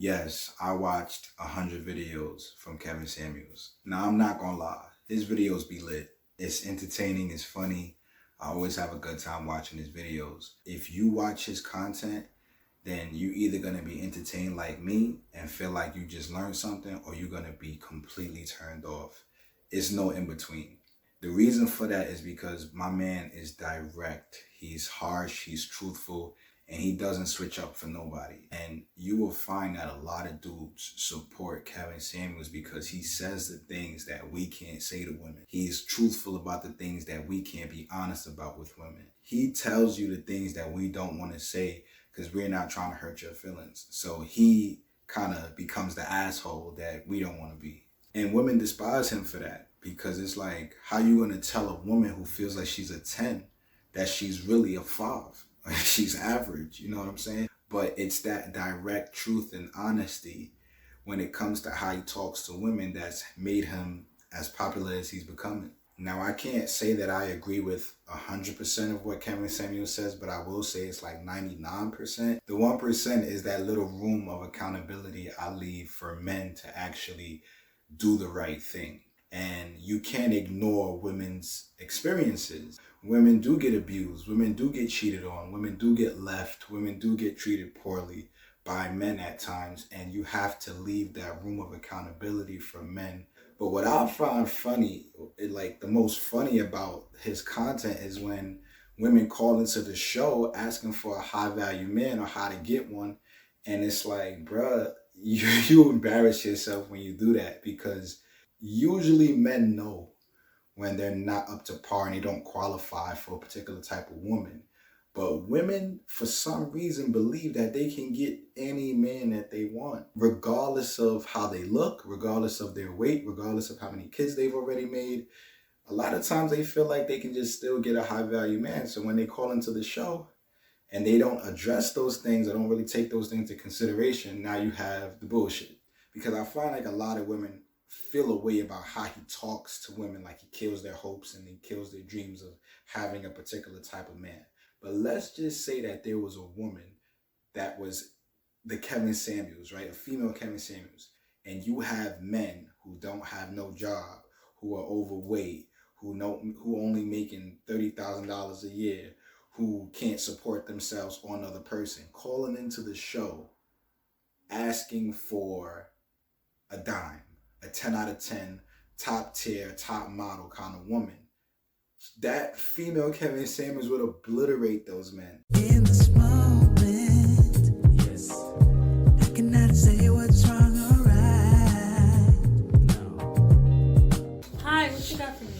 Yes, I watched 100 videos from Kevin Samuels. Now, I'm not gonna lie, his videos be lit. It's entertaining, it's funny. I always have a good time watching his videos. If you watch his content, then you either gonna be entertained like me and feel like you just learned something, or you're gonna be completely turned off. It's no in between. The reason for that is because my man is direct. He's harsh, he's truthful, and he doesn't switch up for nobody. And you will find that a lot of dudes support Kevin Samuels because he says the things that we can't say to women. He's truthful about the things that we can't be honest about with women. He tells you the things that we don't want to say because we're not trying to hurt your feelings. So he kind of becomes the asshole that we don't want to be. And women despise him for that because it's like, how you going to tell a woman who feels like she's a 10 that she's really a 5? She's average, you know what I'm saying? But it's that direct truth and honesty when it comes to how he talks to women that's made him as popular as he's becoming. Now, I can't say that I agree with 100% of what Kevin Samuel says, but I will say it's like 99%. The 1% is that little room of accountability I leave for men to actually do the right thing. And you can't ignore women's experiences. Women do get abused. Women do get cheated on. Women do get left. Women do get treated poorly by men at times. And you have to leave that room of accountability for men. But what I find funny, like the most funny about his content, is when women call into the show asking for a high value man or how to get one. And it's like, bruh, you embarrass yourself when you do that, because usually men know when they're not up to par and they don't qualify for a particular type of woman. But women, for some reason, believe that they can get any man that they want, regardless of how they look, regardless of their weight, regardless of how many kids they've already made. A lot of times they feel like they can just still get a high value man. So when they call into the show and they don't address those things, or don't really take those things into consideration, now you have the bullshit. Because I find like a lot of women feel a way about how he talks to women, like he kills their hopes and he kills their dreams of having a particular type of man. But let's just say that there was a woman that was the Kevin Samuels, right? A female Kevin Samuels. And you have men who don't have no job, who are overweight, who only making $30,000 a year, who can't support themselves or another person, calling into the show, asking for a dime, a 10 out of 10, top tier, top model kind of woman. That female Kevin Samuels would obliterate those men. In this moment, yes, I cannot say what's wrong or right. No. Hi, what you got for me?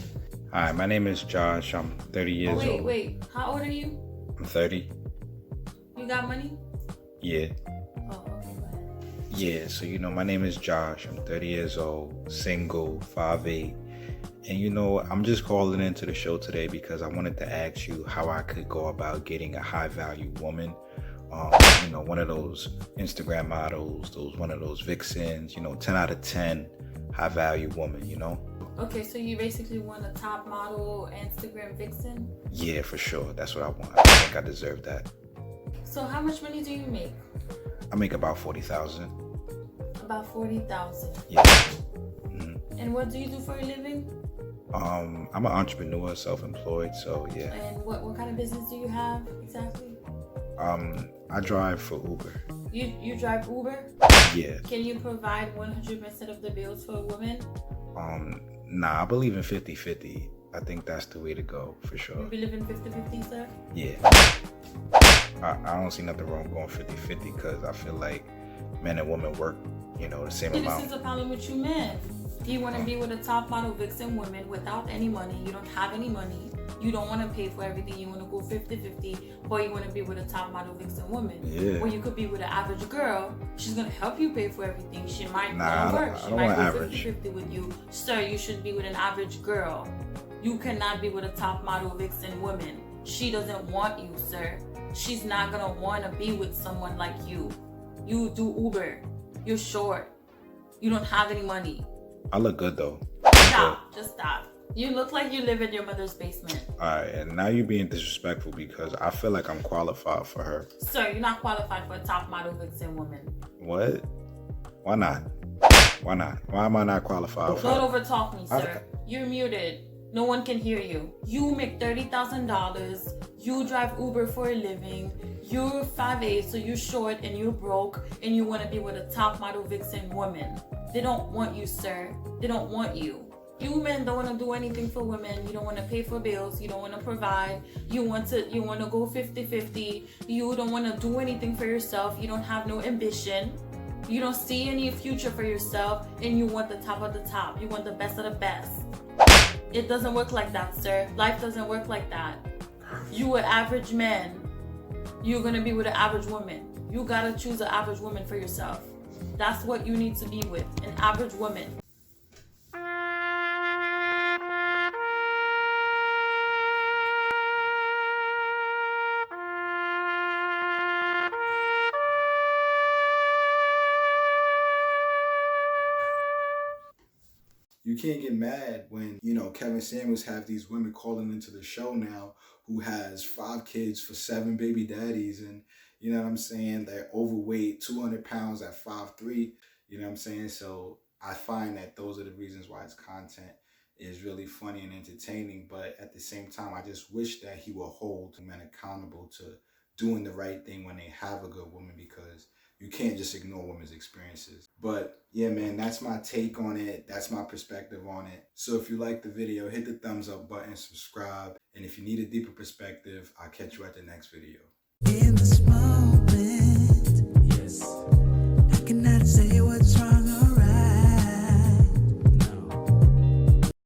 Hi, my name is Josh. I'm 30 years old. Wait. How old are you? I'm 30. You got money? Yeah. Oh, okay, go ahead. Yeah, so my name is Josh. I'm 30 years old, single, 5'8". And I'm just calling into the show today because I wanted to ask you how I could go about getting a high value woman. One of those Instagram models, one of those vixens, 10 out of 10 high value woman, Okay, so you basically want a top model Instagram vixen? Yeah, for sure. That's what I want. I think I deserve that. So how much money do you make? I make about 40,000. About 40,000. Yeah. And what do you do for a living? I'm an entrepreneur, self-employed, so yeah. And what kind of business do you have exactly? I drive for Uber. You drive Uber? Yeah. Can you provide 100% of the bills for a woman? Nah, I believe in 50-50. I think that's the way to go, for sure. You believe in 50-50, sir? Yeah. I don't see nothing wrong going 50-50 because I feel like men and women work, the same amount. This is a problem with you men. You want to be with a top model vixen woman without any money. You don't have any money. You don't want to pay for everything. You want to go 50-50, or you want to be with a top model vixen woman. Yeah. Or you could be with an average girl. She's going to help you pay for everything. She might work. She might go 50-50 with you. Sir, you should be with an average girl. You cannot be with a top model vixen woman. She doesn't want you, sir. She's not going to want to be with someone like you. You do Uber. You're short. You don't have any money. I look good though. Stop. Just stop. You look like you live in your mother's basement. Alright, and now you're being disrespectful because I feel like I'm qualified for her. Sir, you're not qualified for a top model vixen woman. What? Why not? Why not? Why am I not qualified for Don't it? overtalk me, sir. You're muted. No one can hear you. You make $30,000. You drive Uber for a living. You're 5'8", so you're short and you're broke and you want to be with a top model vixen woman. They don't want you, sir. They don't want you. You men don't want to do anything for women. You don't want to pay for bills. You don't want to provide. You want to go 50-50. You don't want to do anything for yourself. You don't have no ambition. You don't see any future for yourself, and you want the top of the top. You want the best of the best. It doesn't work like that, sir. Life doesn't work like that. You an average man. You're gonna be with an average woman. You gotta choose an average woman for yourself. That's what you need to be with, an average woman. You can't get mad when, Kevin Samuels have these women calling into the show now who has 5 kids for 7 baby daddies, and you know what I'm saying, they're overweight, 200 pounds at 5'3", you know what I'm saying? So I find that those are the reasons why his content is really funny and entertaining, but at the same time, I just wish that he will hold men accountable to doing the right thing when they have a good woman, because you can't just ignore women's experiences. But yeah, man, that's my take on it. That's my perspective on it. So if you like the video, hit the thumbs up button, subscribe. And if you need a deeper perspective, I'll catch you at the next video. In this moment, yes, I cannot say